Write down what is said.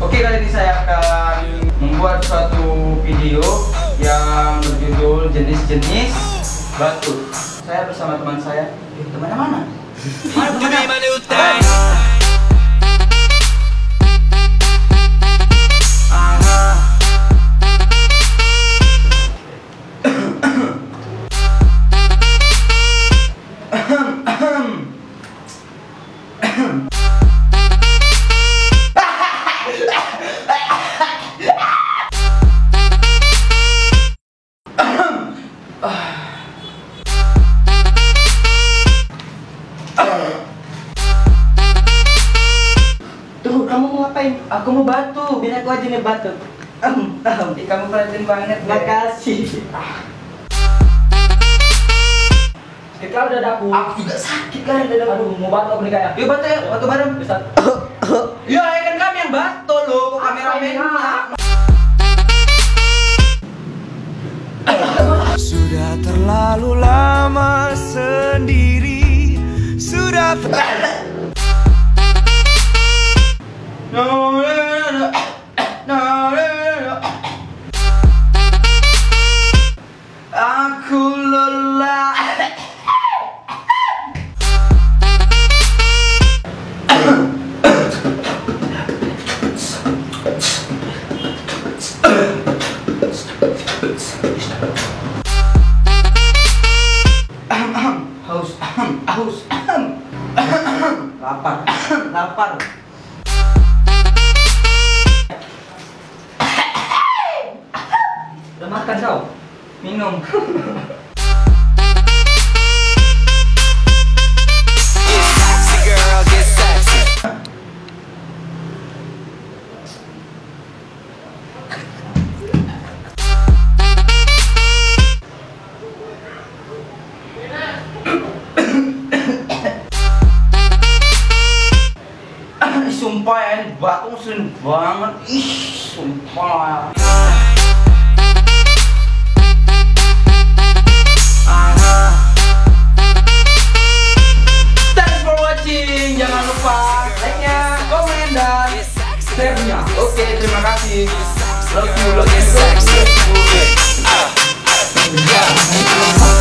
Oke, kali ini saya akan membuat suatu video yang berjudul jenis-jenis batu. Saya bersama teman saya. Temannya mana? Tuh, kamu mau ngapain? Aku mau batu, biar aku aja nih batu. Kamu perhatiin banget. Makasih. Sakit kali dadaku. Aku juga sakit kan dadaku. Aduh, mau batu aku nih kayak. Yuk batu ya, batu bareng. Bisa. Ya, kan kami yang batu loh, kameramennya. Sudah terlalu lama sendiri. Sudah Aku lelah. Haus. Lapar. Udah makan kau? Minum. Sumpah ya, ini batu mesin banget. Sumpah. Thanks for watching. Jangan lupa like-nya, komen, dan share-nya. Oke, terima kasih. Love you, love you.